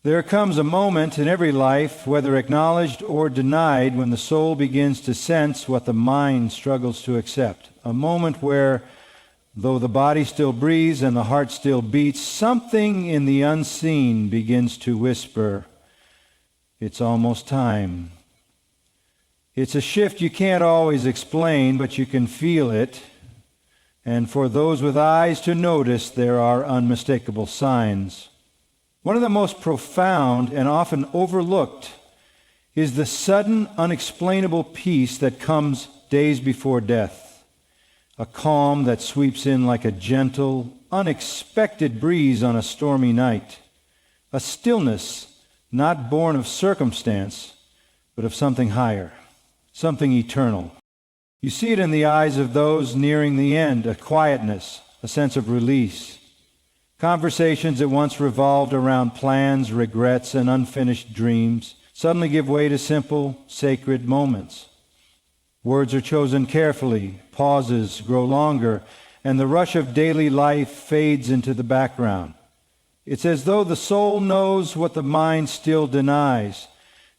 There comes a moment in every life, whether acknowledged or denied, when the soul begins to sense what the mind struggles to accept. A moment where, though the body still breathes and the heart still beats, something in the unseen begins to whisper, "It's almost time." It's a shift you can't always explain, but you can feel it. And for those with eyes to notice, there are unmistakable signs. One of the most profound and often overlooked is the sudden, unexplainable peace that comes days before death. A calm that sweeps in like a gentle, unexpected breeze on a stormy night. A stillness not born of circumstance, but of something higher, something eternal. You see it in the eyes of those nearing the end, a quietness, a sense of release. Conversations that once revolved around plans, regrets, and unfinished dreams suddenly give way to simple, sacred moments. Words are chosen carefully, pauses grow longer, and the rush of daily life fades into the background. It's as though the soul knows what the mind still denies,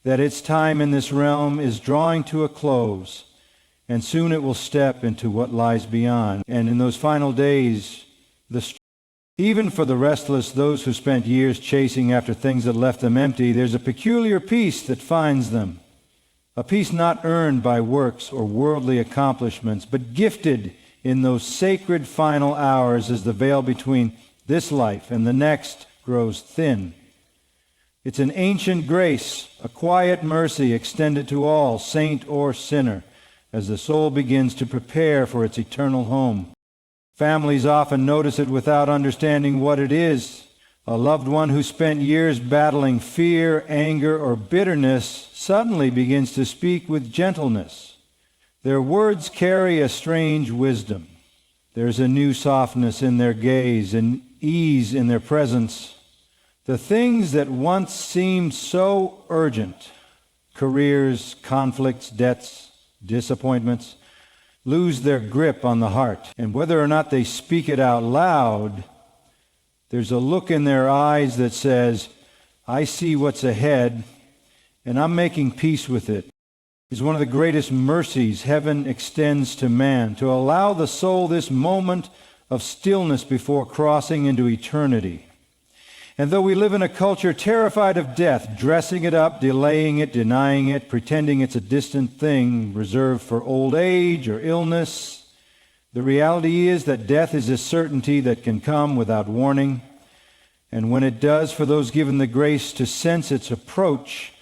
that its time in this realm is drawing to a close, and soon it will step into what lies beyond. And in those final days, even for the restless, those who spent years chasing after things that left them empty, there's a peculiar peace that finds them. A peace not earned by works or worldly accomplishments, but gifted in those sacred final hours as the veil between this life and the next grows thin. It's an ancient grace, a quiet mercy extended to all, saint or sinner, as the soul begins to prepare for its eternal home. Families often notice it without understanding what it is. A loved one who spent years battling fear, anger, or bitterness suddenly begins to speak with gentleness. Their words carry a strange wisdom. There's a new softness in their gaze and ease in their presence. The things that once seemed so urgent, careers, conflicts, debts, disappointments, lose their grip on the heart. And whether or not they speak it out loud, there's a look in their eyes that says, "I see what's ahead, and I'm making peace with it." It's one of the greatest mercies heaven extends to man, to allow the soul this moment of stillness before crossing into eternity. And though we live in a culture terrified of death, dressing it up, delaying it, denying it, pretending it's a distant thing reserved for old age or illness, the reality is that death is a certainty that can come without warning. And when it does, for those given the grace to sense its approach,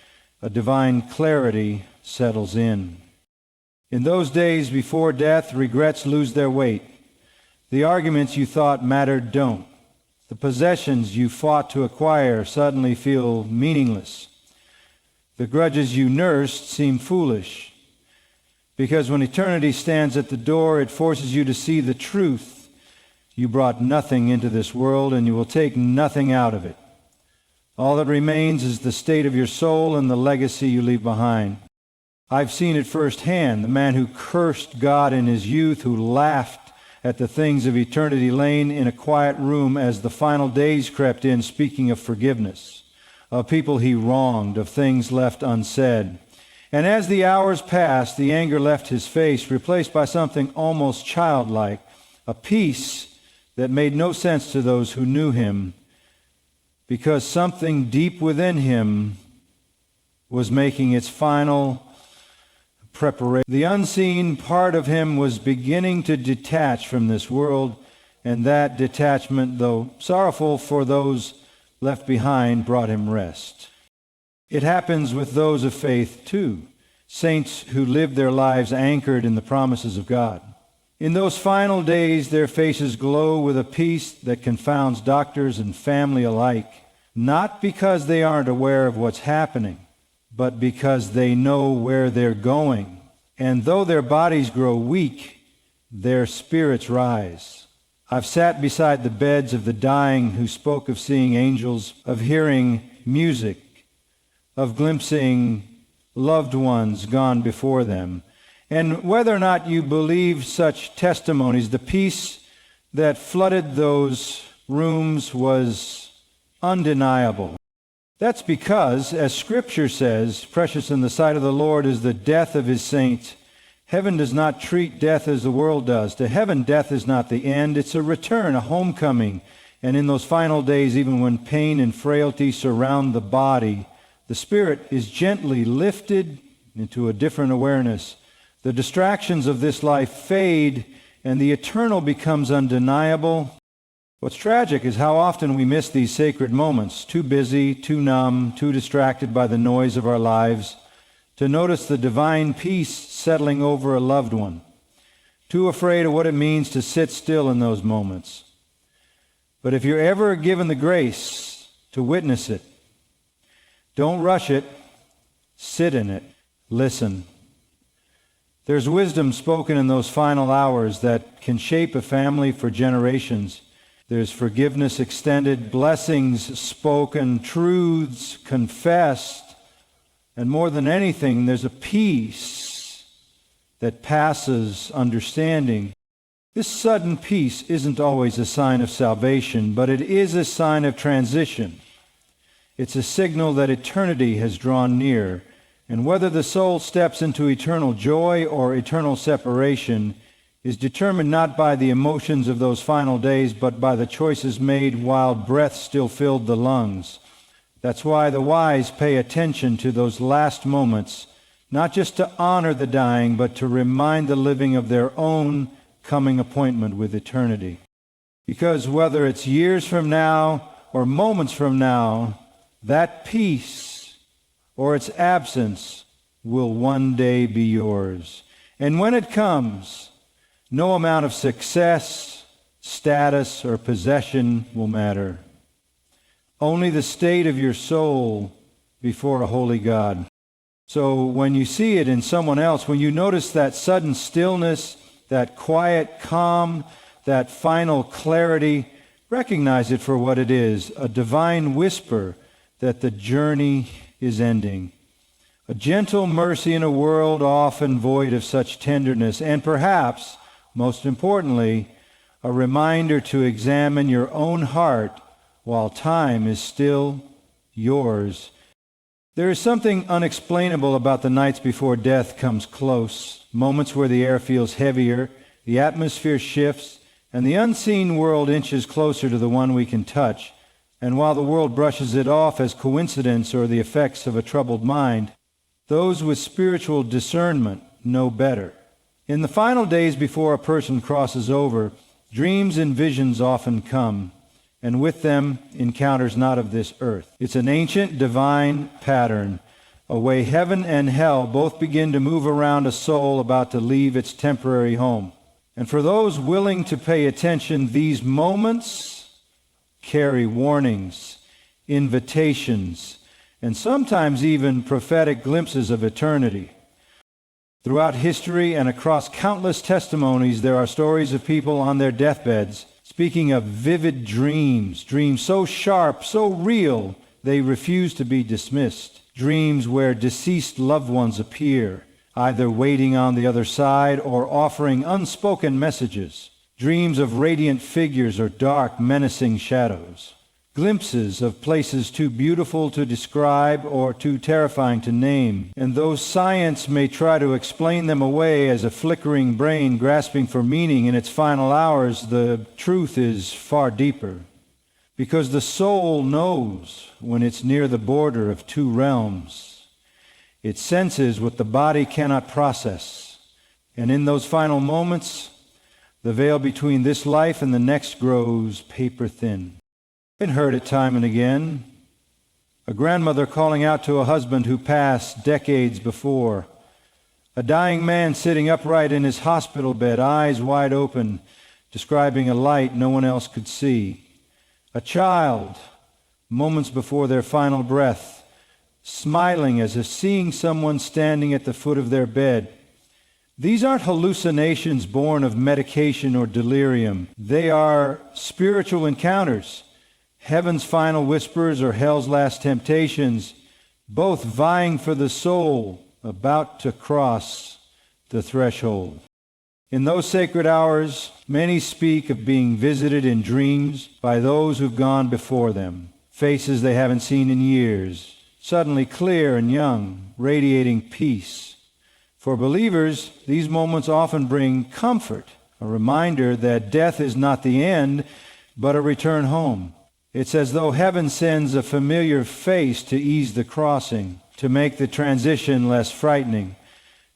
a divine clarity settles in. In those days before death, regrets lose their weight. The arguments you thought mattered don't. The possessions you fought to acquire suddenly feel meaningless. The grudges you nursed seem foolish. Because when eternity stands at the door, it forces you to see the truth. You brought nothing into this world, and you will take nothing out of it. All that remains is the state of your soul and the legacy you leave behind. I've seen it firsthand, the man who cursed God in his youth, who laughed at the things of eternity laying in a quiet room as the final days crept in, speaking of forgiveness, of people he wronged, of things left unsaid. And as the hours passed, the anger left his face, replaced by something almost childlike, a peace that made no sense to those who knew him, because something deep within him was making its final preparation. The unseen part of him was beginning to detach from this world, and that detachment, though sorrowful for those left behind, brought him rest. It happens with those of faith too, saints who live their lives anchored in the promises of God. In those final days, their faces glow with a peace that confounds doctors and family alike, not because they aren't aware of what's happening, but because they know where they're going. And though their bodies grow weak, their spirits rise. I've sat beside the beds of the dying who spoke of seeing angels, of hearing music, of glimpsing loved ones gone before them. And whether or not you believe such testimonies, the peace that flooded those rooms was undeniable. That's because, as Scripture says, precious in the sight of the Lord is the death of his saints. Heaven does not treat death as the world does. To heaven, death is not the end. It's a return, a homecoming. And in those final days, even when pain and frailty surround the body, the spirit is gently lifted into a different awareness. The distractions of this life fade, and the eternal becomes undeniable. What's tragic is how often we miss these sacred moments, too busy, too numb, too distracted by the noise of our lives, to notice the divine peace settling over a loved one, too afraid of what it means to sit still in those moments. But if you're ever given the grace to witness it, don't rush it, sit in it, listen. There's wisdom spoken in those final hours that can shape a family for generations. There's forgiveness extended, blessings spoken, truths confessed, and more than anything, there's a peace that passes understanding. This sudden peace isn't always a sign of salvation, but it is a sign of transition. It's a signal that eternity has drawn near, and whether the soul steps into eternal joy or eternal separation is determined not by the emotions of those final days, but by the choices made while breath still filled the lungs. That's why the wise pay attention to those last moments, not just to honor the dying, but to remind the living of their own coming appointment with eternity. Because whether it's years from now or moments from now, that peace or its absence will one day be yours. And when it comes, no amount of success, status, or possession will matter. Only the state of your soul before a holy God. So when you see it in someone else, when you notice that sudden stillness, that quiet calm, that final clarity, recognize it for what it is, a divine whisper that the journey is ending. A gentle mercy in a world often void of such tenderness, and perhaps, most importantly, a reminder to examine your own heart while time is still yours. There is something unexplainable about the nights before death comes close, moments where the air feels heavier, the atmosphere shifts, and the unseen world inches closer to the one we can touch. And while the world brushes it off as coincidence or the effects of a troubled mind, those with spiritual discernment know better. In the final days before a person crosses over, dreams and visions often come, and with them encounters not of this earth. It's an ancient divine pattern, a way heaven and hell both begin to move around a soul about to leave its temporary home. And for those willing to pay attention, these moments carry warnings, invitations, and sometimes even prophetic glimpses of eternity. Throughout history and across countless testimonies, there are stories of people on their deathbeds speaking of vivid dreams, dreams so sharp, so real, they refuse to be dismissed. Dreams where deceased loved ones appear, either waiting on the other side or offering unspoken messages. Dreams of radiant figures or dark, menacing shadows. Glimpses of places too beautiful to describe or too terrifying to name. And though science may try to explain them away as a flickering brain grasping for meaning in its final hours, the truth is far deeper. Because the soul knows when it's near the border of two realms. It senses what the body cannot process. And in those final moments, the veil between this life and the next grows paper thin. I'd heard it time and again. A grandmother calling out to a husband who passed decades before. A dying man sitting upright in his hospital bed, eyes wide open, describing a light no one else could see. A child, moments before their final breath, smiling as if seeing someone standing at the foot of their bed. These aren't hallucinations born of medication or delirium. They are spiritual encounters. Heaven's final whispers or hell's last temptations, both vying for the soul about to cross the threshold. In those sacred hours, many speak of being visited in dreams by those who've gone before them. faces they haven't seen in years, suddenly clear and young, radiating peace. For believers, these moments often bring comfort, a reminder that death is not the end, but a return home. It's as though heaven sends a familiar face to ease the crossing, to make the transition less frightening.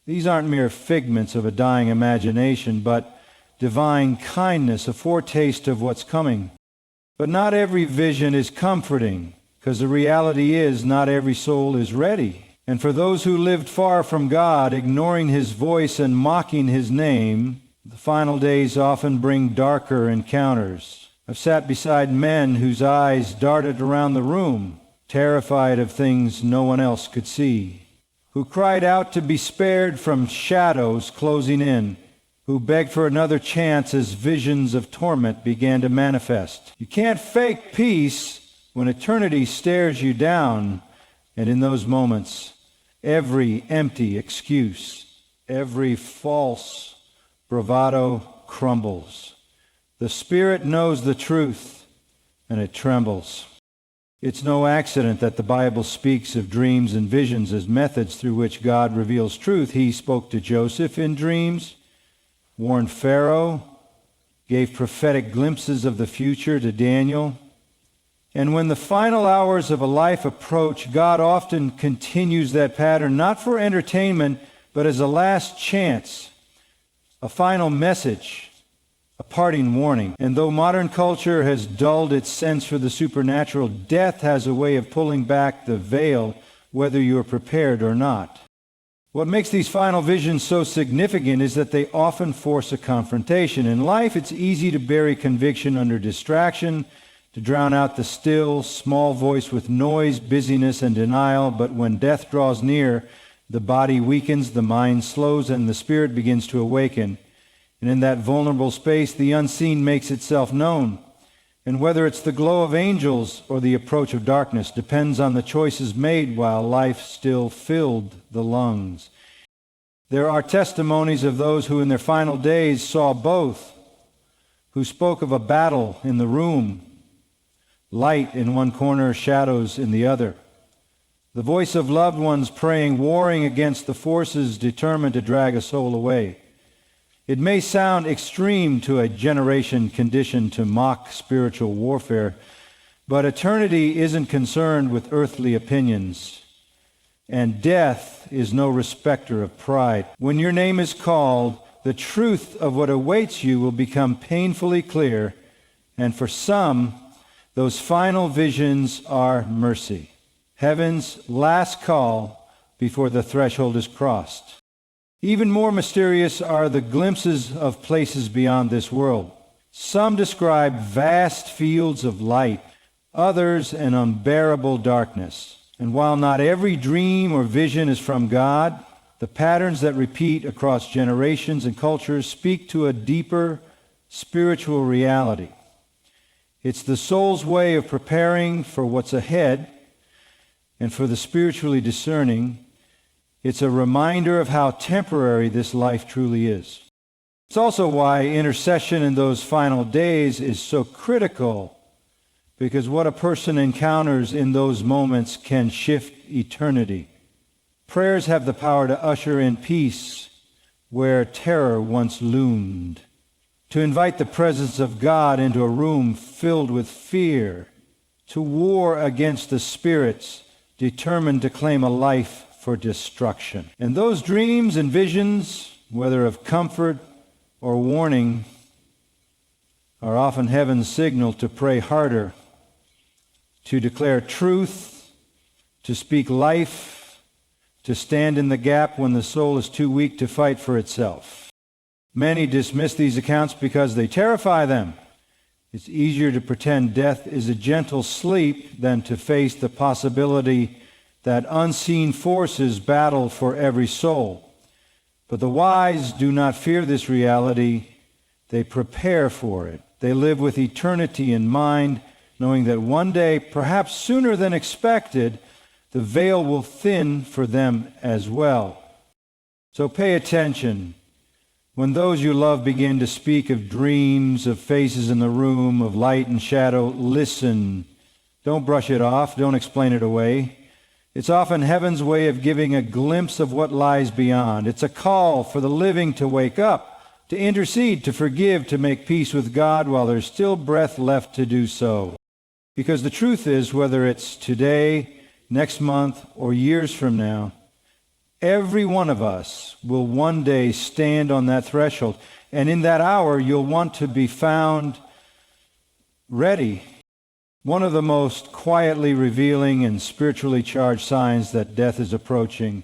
These aren't mere figments of a dying imagination, but divine kindness, a foretaste of what's coming. But not every vision is comforting, because the reality is not every soul is ready. And for those who lived far from God, ignoring His voice and mocking His name, the final days often bring darker encounters. I've sat beside men whose eyes darted around the room, terrified of things no one else could see, who cried out to be spared from shadows closing in, who begged for another chance as visions of torment began to manifest. You can't fake peace when eternity stares you down, and in those moments, every empty excuse, every false bravado crumbles. The Spirit knows the truth, and it trembles. It's no accident that the Bible speaks of dreams and visions as methods through which God reveals truth. He spoke to Joseph in dreams, warned Pharaoh, gave prophetic glimpses of the future to Daniel. And when the final hours of a life approach, God often continues that pattern, not for entertainment, but as a last chance, a final message, a parting warning. And though modern culture has dulled its sense for the supernatural, death has a way of pulling back the veil, whether you are prepared or not. What makes these final visions so significant is that they often force a confrontation. In life, it's easy to bury conviction under distraction, to drown out the still, small voice with noise, busyness, and denial. But when death draws near, the body weakens, the mind slows, and the spirit begins to awaken. And in that vulnerable space, the unseen makes itself known. And whether it's the glow of angels or the approach of darkness depends on the choices made while life still filled the lungs. There are testimonies of those who in their final days saw both, who spoke of a battle in the room, light in one corner, shadows in the other. The voice of loved ones praying, warring against the forces determined to drag a soul away. It may sound extreme to a generation conditioned to mock spiritual warfare, but eternity isn't concerned with earthly opinions, and death is no respecter of pride. When your name is called, the truth of what awaits you will become painfully clear, and for some, those final visions are mercy, heaven's last call before the threshold is crossed. Even more mysterious are the glimpses of places beyond this world. Some describe vast fields of light, others an unbearable darkness. And while not every dream or vision is from God, the patterns that repeat across generations and cultures speak to a deeper spiritual reality. It's the soul's way of preparing for what's ahead, and for the spiritually discerning, it's a reminder of how temporary this life truly is. It's also why intercession in those final days is so critical, because what a person encounters in those moments can shift eternity. Prayers have the power to usher in peace where terror once loomed, to invite the presence of God into a room filled with fear, to war against the spirits determined to claim a life for destruction. And those dreams and visions, whether of comfort or warning, are often heaven's signal to pray harder, to declare truth, to speak life, to stand in the gap when the soul is too weak to fight for itself. Many dismiss these accounts because they terrify them. It's easier to pretend death is a gentle sleep than to face the possibility that unseen forces battle for every soul. But the wise do not fear this reality. They prepare for it. They live with eternity in mind, knowing that one day, perhaps sooner than expected, the veil will thin for them as well. So pay attention. When those you love begin to speak of dreams, of faces in the room, of light and shadow, listen. Don't brush it off. Don't explain it away. It's often heaven's way of giving a glimpse of what lies beyond. It's a call for the living to wake up, to intercede, to forgive, to make peace with God while there's still breath left to do so. Because the truth is, whether it's today, next month, or years from now, every one of us will one day stand on that threshold. And in that hour, you'll want to be found ready. One of the most quietly revealing and spiritually charged signs that death is approaching,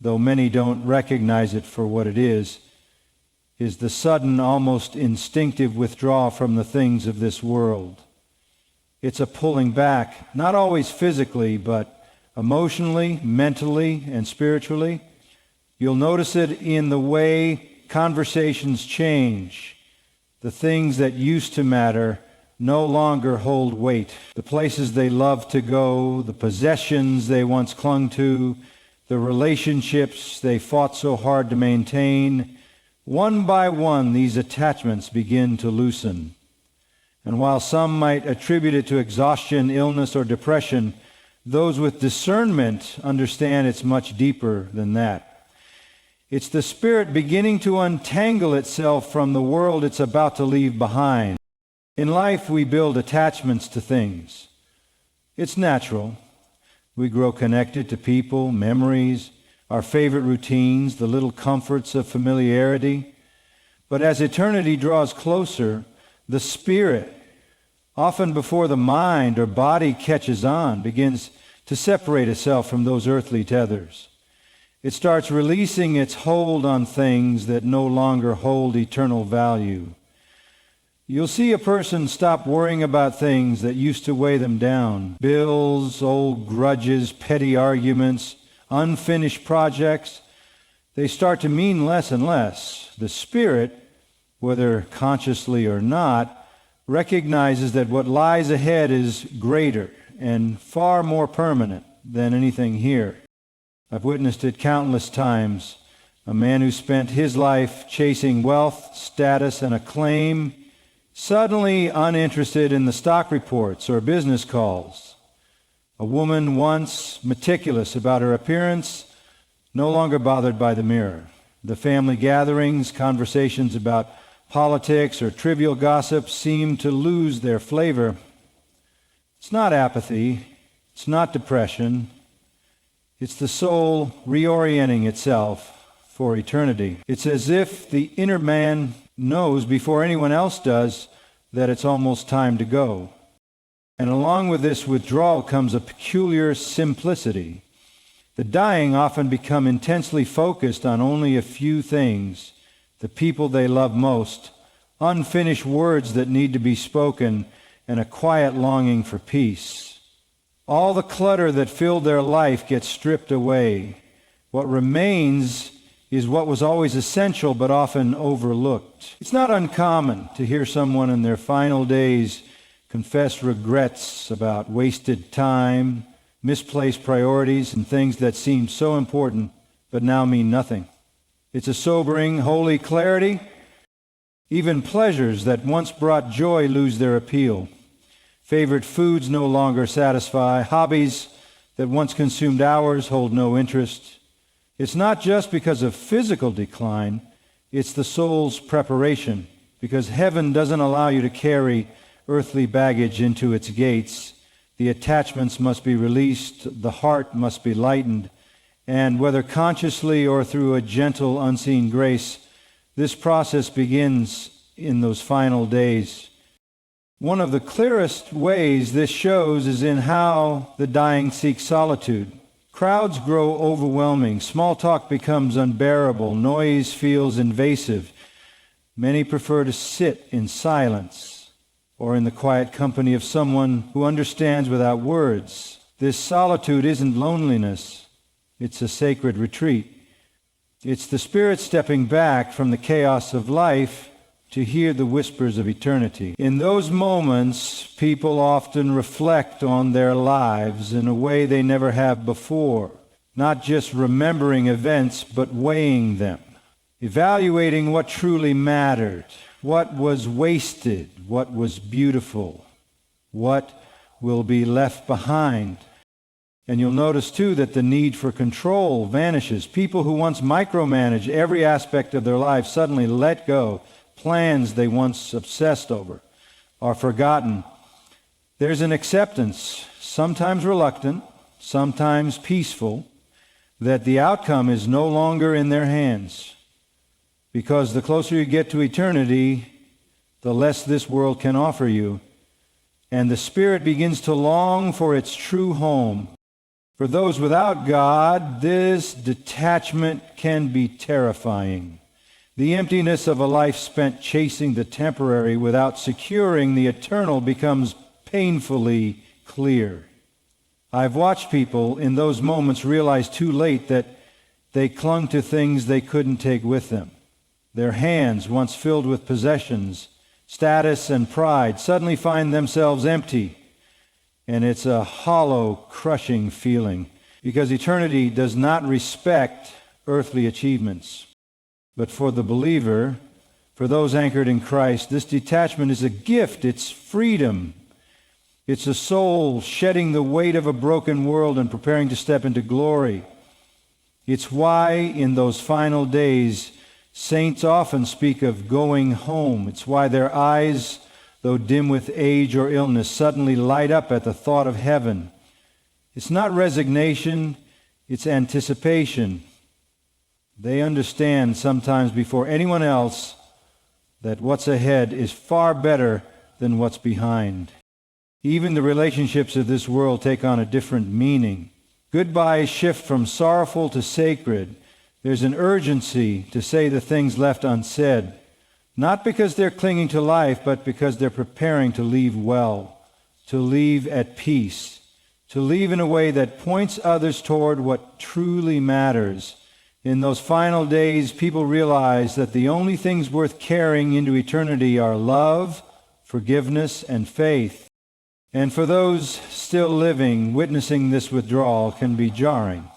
though many don't recognize it for what it is the sudden, almost instinctive withdrawal from the things of this world. It's a pulling back, not always physically, but emotionally, mentally, and spiritually. You'll notice it in the way conversations change. The things that used to matter no longer hold weight. The places they love to go, the possessions they once clung to, the relationships they fought so hard to maintain, one by one these attachments begin to loosen. And while some might attribute it to exhaustion, illness, or depression, those with discernment understand it's much deeper than that. It's the spirit beginning to untangle itself from the world it's about to leave behind. In life, we build attachments to things. It's natural. We grow connected to people, memories, our favorite routines, the little comforts of familiarity. But as eternity draws closer, the spirit, often before the mind or body catches on, begins to separate itself from those earthly tethers. It starts releasing its hold on things that no longer hold eternal value. You'll see a person stop worrying about things that used to weigh them down. Bills, old grudges, petty arguments, unfinished projects. They start to mean less and less. The spirit, whether consciously or not, recognizes that what lies ahead is greater and far more permanent than anything here. I've witnessed it countless times. A man who spent his life chasing wealth, status, and acclaim, suddenly uninterested in the stock reports or business calls. A woman once meticulous about her appearance, no longer bothered by the mirror. The family gatherings, conversations about politics or trivial gossip seem to lose their flavor. It's not apathy. It's not depression. It's the soul reorienting itself for eternity. It's as if the inner man knows before anyone else does that it's almost time to go. And along with this withdrawal comes a peculiar simplicity. The dying often become intensely focused on only a few things, the people they love most, unfinished words that need to be spoken, and a quiet longing for peace. All the clutter that filled their life gets stripped away. What remains is what was always essential but often overlooked. It's not uncommon to hear someone in their final days confess regrets about wasted time, misplaced priorities, and things that seemed so important but now mean nothing. It's a sobering, holy clarity. Even pleasures that once brought joy lose their appeal. Favorite foods no longer satisfy. Hobbies that once consumed hours hold no interest. It's not just because of physical decline, it's the soul's preparation, because heaven doesn't allow you to carry earthly baggage into its gates. The attachments must be released, the heart must be lightened, and whether consciously or through a gentle, unseen grace, this process begins in those final days. One of the clearest ways this shows is in how the dying seek solitude. Crowds grow overwhelming. Small talk becomes unbearable. Noise feels invasive. Many prefer to sit in silence or in the quiet company of someone who understands without words. This solitude isn't loneliness. It's a sacred retreat. It's the Spirit stepping back from the chaos of life to hear the whispers of eternity. In those moments, people often reflect on their lives in a way they never have before, not just remembering events, but weighing them, evaluating what truly mattered, what was wasted, what was beautiful, what will be left behind. And you'll notice, too, that the need for control vanishes. People who once micromanaged every aspect of their life suddenly let go. Plans they once obsessed over are forgotten. There's an acceptance, sometimes reluctant, sometimes peaceful, that the outcome is no longer in their hands. Because the closer you get to eternity, the less this world can offer you. And the spirit begins to long for its true home. For those without God, this detachment can be terrifying. The emptiness of a life spent chasing the temporary without securing the eternal becomes painfully clear. I've watched people in those moments realize too late that they clung to things they couldn't take with them. Their hands, once filled with possessions, status, and pride, suddenly find themselves empty. And it's a hollow, crushing feeling, because eternity does not respect earthly achievements. But for the believer, for those anchored in Christ, this detachment is a gift. It's freedom. It's a soul shedding the weight of a broken world and preparing to step into glory. It's why in those final days, saints often speak of going home. It's why their eyes, though dim with age or illness, suddenly light up at the thought of heaven. It's not resignation, it's anticipation. They understand sometimes before anyone else that what's ahead is far better than what's behind. Even the relationships of this world take on a different meaning. Goodbyes shift from sorrowful to sacred. There's an urgency to say the things left unsaid. Not because they're clinging to life, but because they're preparing to leave well, to leave at peace, to leave in a way that points others toward what truly matters. In those final days, people realize that the only things worth carrying into eternity are love, forgiveness, and faith. And for those still living, witnessing this withdrawal can be jarring.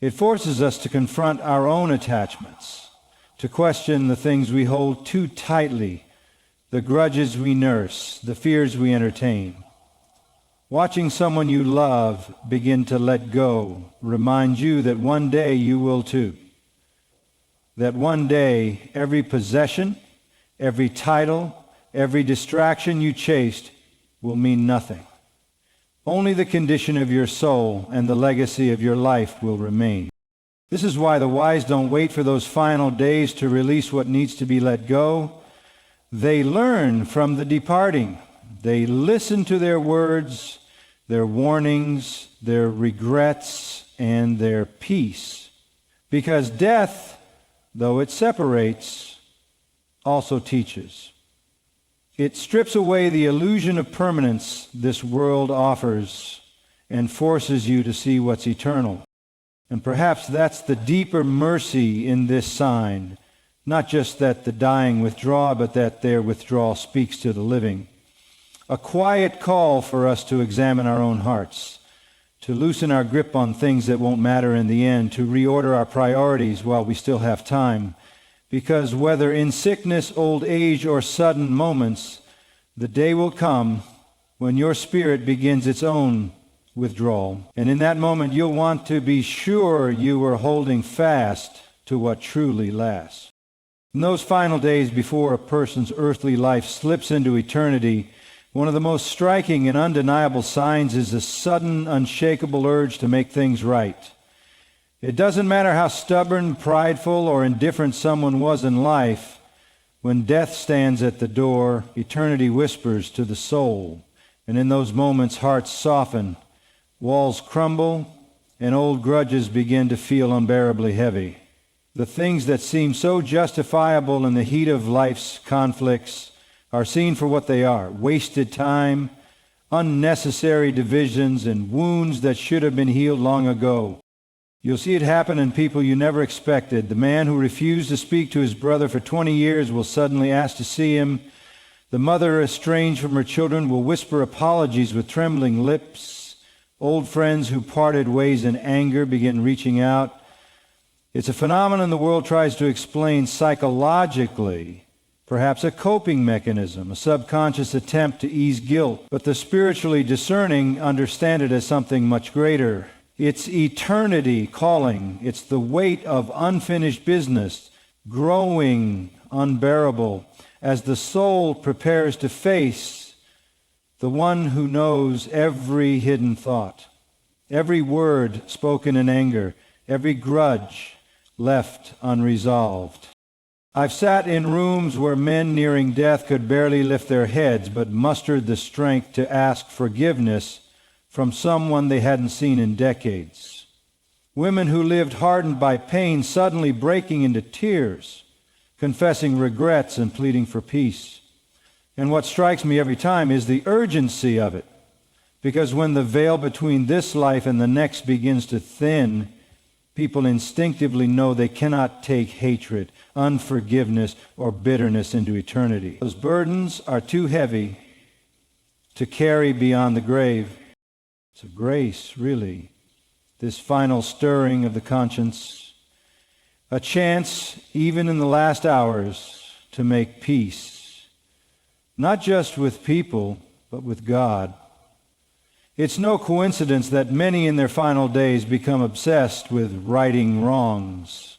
It forces us to confront our own attachments, to question the things we hold too tightly, the grudges we nurse, the fears we entertain. Watching someone you love begin to let go reminds you that one day you will too. That one day every possession, every title, every distraction you chased will mean nothing. Only the condition of your soul and the legacy of your life will remain. This is why the wise don't wait for those final days to release what needs to be let go. They learn from the departing. They listen to their words, their warnings, their regrets, and their peace. Because death, though it separates, also teaches. It strips away the illusion of permanence this world offers and forces you to see what's eternal. And perhaps that's the deeper mercy in this sign, not just that the dying withdraw, but that their withdrawal speaks to the living. A quiet call for us to examine our own hearts, to loosen our grip on things that won't matter in the end, to reorder our priorities while we still have time. Because whether in sickness, old age, or sudden moments, the day will come when your spirit begins its own withdrawal. And in that moment, you'll want to be sure you are holding fast to what truly lasts. In those final days before a person's earthly life slips into eternity, one of the most striking and undeniable signs is a sudden, unshakable urge to make things right. It doesn't matter how stubborn, prideful, or indifferent someone was in life. When death stands at the door, eternity whispers to the soul. And in those moments, hearts soften, walls crumble, and old grudges begin to feel unbearably heavy. The things that seem so justifiable in the heat of life's conflicts are seen for what they are: wasted time, unnecessary divisions, and wounds that should have been healed long ago. You'll see it happen in people you never expected. The man who refused to speak to his brother for 20 years will suddenly ask to see him. The mother estranged from her children will whisper apologies with trembling lips. Old friends who parted ways in anger begin reaching out. It's a phenomenon the world tries to explain psychologically, perhaps a coping mechanism, a subconscious attempt to ease guilt. But the spiritually discerning understand it as something much greater. It's eternity calling. It's the weight of unfinished business, growing unbearable, as the soul prepares to face the one who knows every hidden thought, every word spoken in anger, every grudge left unresolved. I've sat in rooms where men nearing death could barely lift their heads, but mustered the strength to ask forgiveness from someone they hadn't seen in decades. Women who lived hardened by pain suddenly breaking into tears, confessing regrets and pleading for peace. And what strikes me every time is the urgency of it, because when the veil between this life and the next begins to thin, people instinctively know they cannot take hatred, unforgiveness, or bitterness into eternity. Those burdens are too heavy to carry beyond the grave. It's a grace, really, this final stirring of the conscience, a chance, even in the last hours, to make peace, not just with people, but with God. It's no coincidence that many in their final days become obsessed with righting wrongs.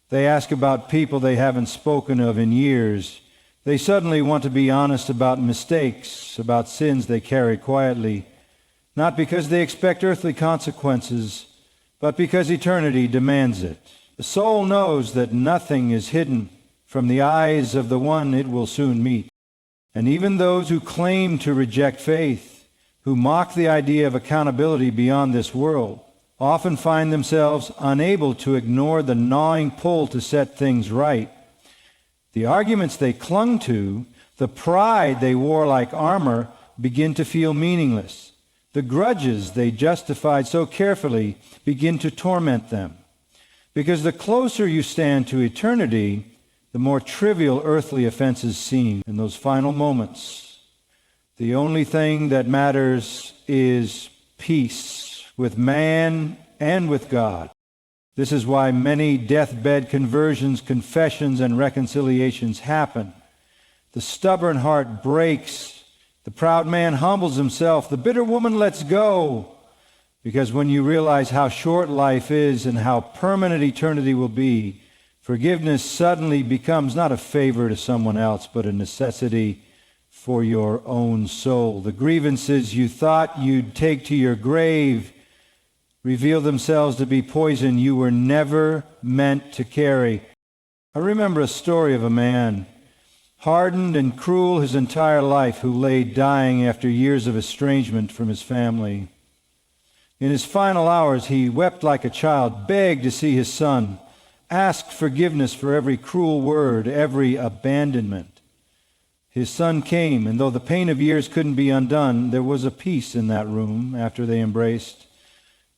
They ask about people they haven't spoken of in years. They suddenly want to be honest about mistakes, about sins they carry quietly, not because they expect earthly consequences, but because eternity demands it. The soul knows that nothing is hidden from the eyes of the one it will soon meet. And even those who claim to reject faith, who mock the idea of accountability beyond this world, often find themselves unable to ignore the gnawing pull to set things right. The arguments they clung to, the pride they wore like armor, begin to feel meaningless. The grudges they justified so carefully begin to torment them. Because the closer you stand to eternity, the more trivial earthly offenses seem in those final moments. The only thing that matters is peace with man and with God. This is why many deathbed conversions, confessions, and reconciliations happen. The stubborn heart breaks. The proud man humbles himself. The bitter woman lets go. Because when you realize how short life is and how permanent eternity will be, forgiveness suddenly becomes not a favor to someone else, but a necessity for your own soul. The grievances you thought you'd take to your grave reveal themselves to be poison you were never meant to carry. I remember a story of a man, hardened and cruel his entire life, who lay dying after years of estrangement from his family. In his final hours, he wept like a child, begged to see his son, asked forgiveness for every cruel word, every abandonment. His son came, and though the pain of years couldn't be undone, there was a peace in that room after they embraced.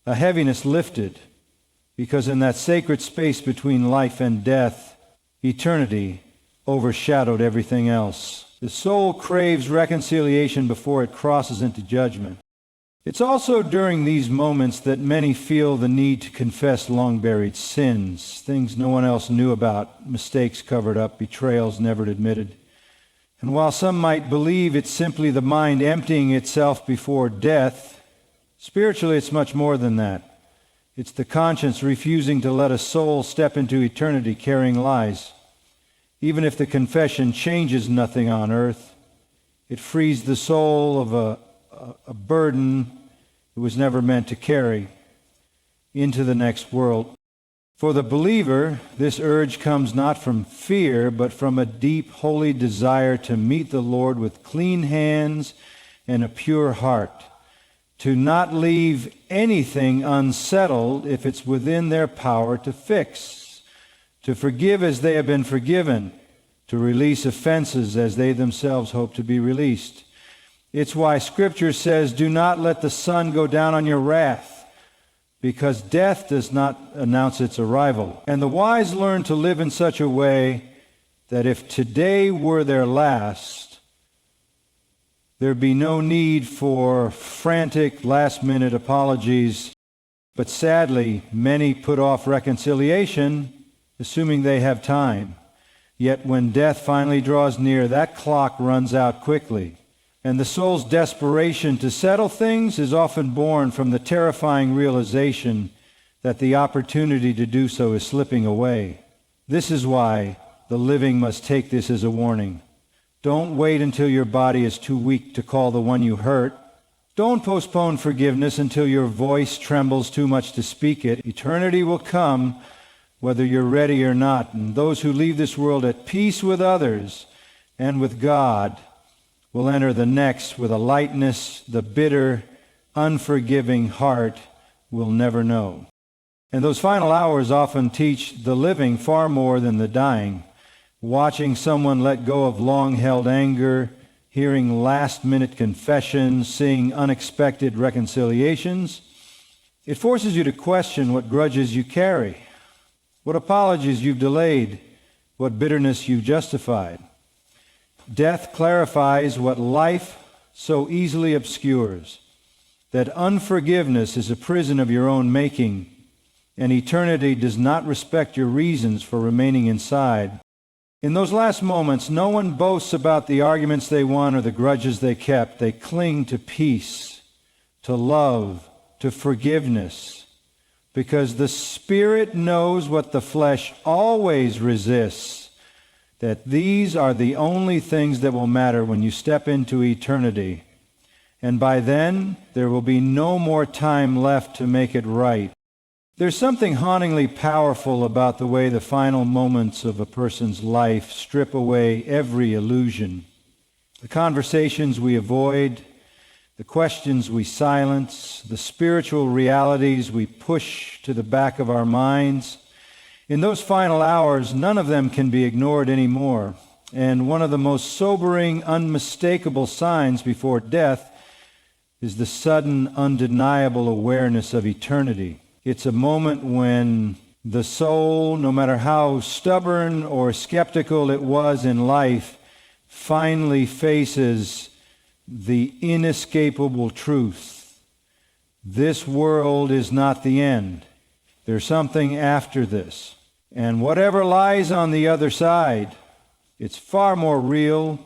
A heaviness lifted, because in that sacred space between life and death, eternity overshadowed everything else. The soul craves reconciliation before it crosses into judgment. It's also during these moments that many feel the need to confess long-buried sins, things no one else knew about, mistakes covered up, betrayals never admitted. And while some might believe it's simply the mind emptying itself before death, spiritually it's much more than that. It's the conscience refusing to let a soul step into eternity carrying lies. Even if the confession changes nothing on earth, it frees the soul of a burden it was never meant to carry into the next world. For the believer, this urge comes not from fear, but from a deep, holy desire to meet the Lord with clean hands and a pure heart, to not leave anything unsettled if it's within their power to fix, to forgive as they have been forgiven, to release offenses as they themselves hope to be released. It's why Scripture says, "Do not let the sun go down on your wrath," because death does not announce its arrival. And the wise learn to live in such a way that if today were their last, there'd be no need for frantic last-minute apologies. But sadly, many put off reconciliation, assuming they have time. Yet when death finally draws near, that clock runs out quickly. And the soul's desperation to settle things is often born from the terrifying realization that the opportunity to do so is slipping away. This is why the living must take this as a warning. Don't wait until your body is too weak to call the one you hurt. Don't postpone forgiveness until your voice trembles too much to speak it. Eternity will come whether you're ready or not. And those who leave this world at peace with others and with God will enter the next with a lightness the bitter, unforgiving heart will never know. And those final hours often teach the living far more than the dying. Watching someone let go of long-held anger, hearing last-minute confessions, seeing unexpected reconciliations, it forces you to question what grudges you carry, what apologies you've delayed, what bitterness you've justified. Death clarifies what life so easily obscures, that unforgiveness is a prison of your own making, and eternity does not respect your reasons for remaining inside. In those last moments, no one boasts about the arguments they won or the grudges they kept. They cling to peace, to love, to forgiveness, because the Spirit knows what the flesh always resists, that these are the only things that will matter when you step into eternity. And by then, there will be no more time left to make it right. There's something hauntingly powerful about the way the final moments of a person's life strip away every illusion. The conversations we avoid, the questions we silence, the spiritual realities we push to the back of our minds. In those final hours, none of them can be ignored anymore. And one of the most sobering, unmistakable signs before death is the sudden, undeniable awareness of eternity. It's a moment when the soul, no matter how stubborn or skeptical it was in life, finally faces the inescapable truth. This world is not the end. There's something after this. And whatever lies on the other side, it's far more real,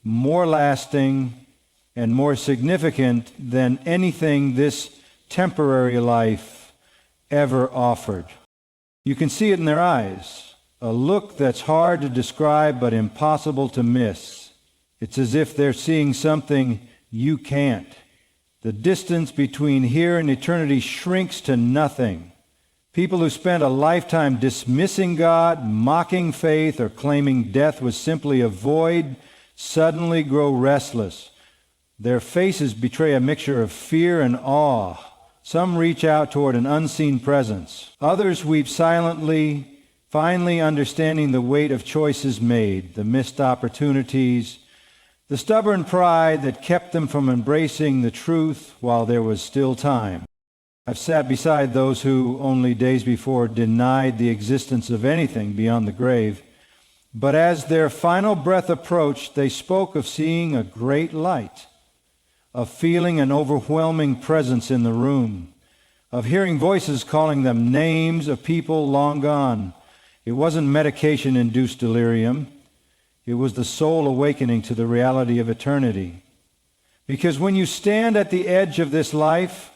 more lasting, and more significant than anything this temporary life ever offered. You can see it in their eyes, a look that's hard to describe but impossible to miss. It's as if they're seeing something you can't. The distance between here and eternity shrinks to nothing. People who spent a lifetime dismissing God, mocking faith, or claiming death was simply a void suddenly grow restless. Their faces betray a mixture of fear and awe. Some reach out toward an unseen presence. Others weep silently, finally understanding the weight of choices made, the missed opportunities, the stubborn pride that kept them from embracing the truth while there was still time. I've sat beside those who only days before denied the existence of anything beyond the grave. But as their final breath approached, they spoke of seeing a great light, of feeling an overwhelming presence in the room, of hearing voices calling them names of people long gone. It wasn't medication-induced delirium. It was the soul awakening to the reality of eternity. Because when you stand at the edge of this life,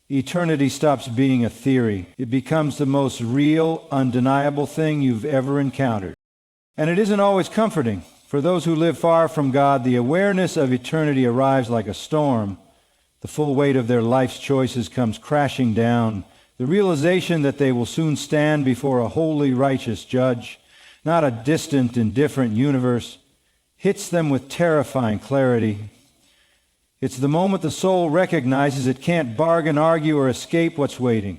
eternity stops being a theory. It becomes the most real, undeniable thing you've ever encountered. And it isn't always comforting. For those who live far from God, the awareness of eternity arrives like a storm. The full weight of their life's choices comes crashing down. The realization that they will soon stand before a holy, righteous judge, not a distant, indifferent universe, hits them with terrifying clarity. It's the moment the soul recognizes it can't bargain, argue, or escape what's waiting.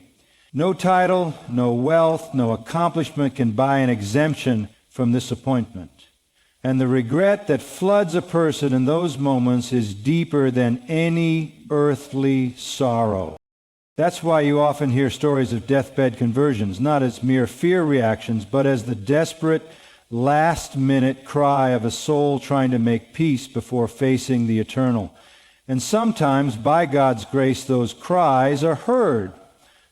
No title, no wealth, no accomplishment can buy an exemption from this appointment. And the regret that floods a person in those moments is deeper than any earthly sorrow. That's why you often hear stories of deathbed conversions, not as mere fear reactions, but as the desperate, last-minute cry of a soul trying to make peace before facing the eternal. And sometimes, by God's grace, those cries are heard.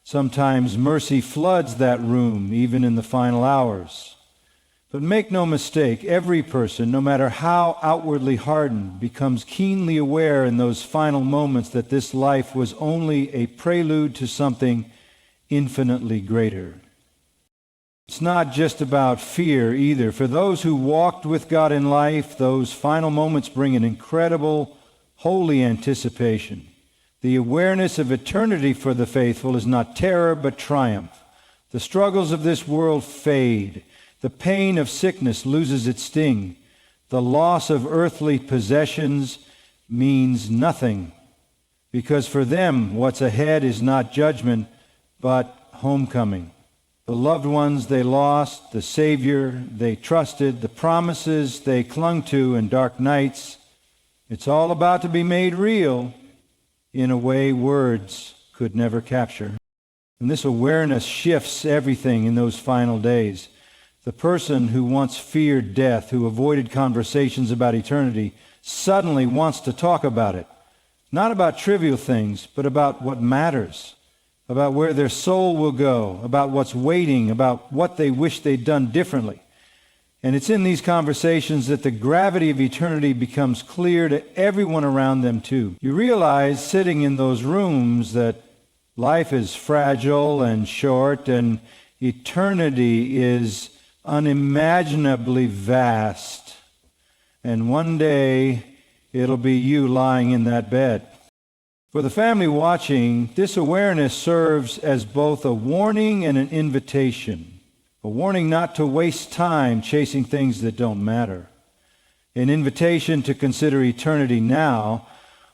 Sometimes mercy floods that room, even in the final hours. But make no mistake, every person, no matter how outwardly hardened, becomes keenly aware in those final moments that this life was only a prelude to something infinitely greater. It's not just about fear either. For those who walked with God in life, those final moments bring an incredible, holy anticipation. The awareness of eternity for the faithful is not terror but triumph. The struggles of this world fade. The pain of sickness loses its sting. The loss of earthly possessions means nothing, because for them what's ahead is not judgment, but homecoming. The loved ones they lost, the Savior they trusted, the promises they clung to in dark nights, it's all about to be made real in a way words could never capture. And this awareness shifts everything in those final days. The person who once feared death, who avoided conversations about eternity, suddenly wants to talk about it. Not about trivial things, but about what matters, about where their soul will go, about what's waiting, about what they wish they'd done differently. And it's in these conversations that the gravity of eternity becomes clear to everyone around them too. You realize sitting in those rooms that life is fragile and short, and eternity is unimaginably vast, and one day it'll be you lying in that bed. For the family watching, this awareness serves as both a warning and an invitation. A warning not to waste time chasing things that don't matter. An invitation to consider eternity now,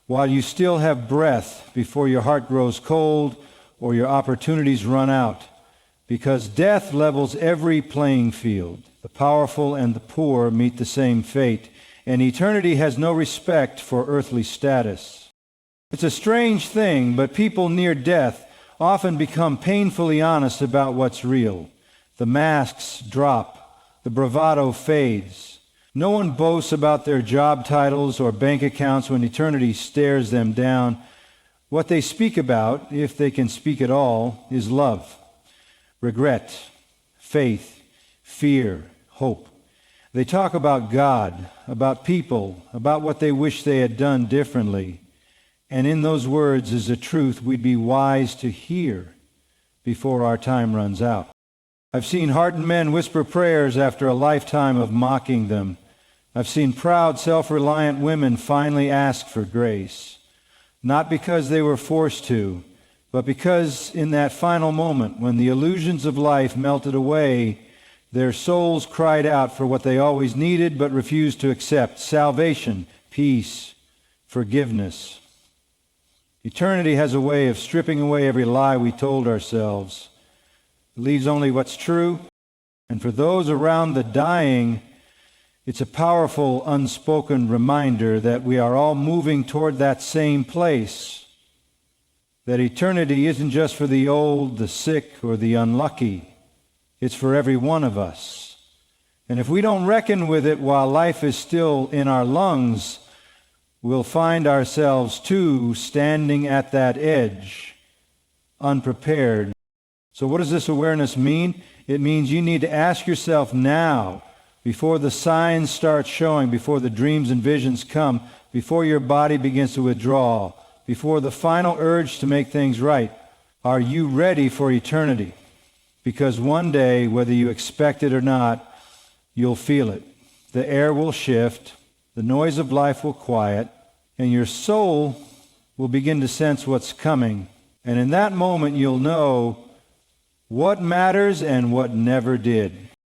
while you still have breath, before your heart grows cold or your opportunities run out. Because death levels every playing field. The powerful and the poor meet the same fate, and eternity has no respect for earthly status. It's a strange thing, but people near death often become painfully honest about what's real. The masks drop, the bravado fades. No one boasts about their job titles or bank accounts when eternity stares them down. What they speak about, if they can speak at all, is love. Regret, faith, fear, hope. They talk about God, about people, about what they wish they had done differently. And in those words is a truth we'd be wise to hear before our time runs out. I've seen hardened men whisper prayers after a lifetime of mocking them. I've seen proud, self-reliant women finally ask for grace, not because they were forced to, but because in that final moment, when the illusions of life melted away, their souls cried out for what they always needed but refused to accept: salvation, peace, forgiveness. Eternity has a way of stripping away every lie we told ourselves. It leaves only what's true, and for those around the dying, it's a powerful, unspoken reminder that we are all moving toward that same place. That eternity isn't just for the old, the sick, or the unlucky. It's for every one of us. And if we don't reckon with it while life is still in our lungs, we'll find ourselves too standing at that edge, unprepared. So what does this awareness mean? It means you need to ask yourself now, before the signs start showing, before the dreams and visions come, before your body begins to withdraw, before the final urge to make things right, are you ready for eternity? Because one day, whether you expect it or not, you'll feel it. The air will shift, the noise of life will quiet, and your soul will begin to sense what's coming. And in that moment, you'll know what matters and what never did.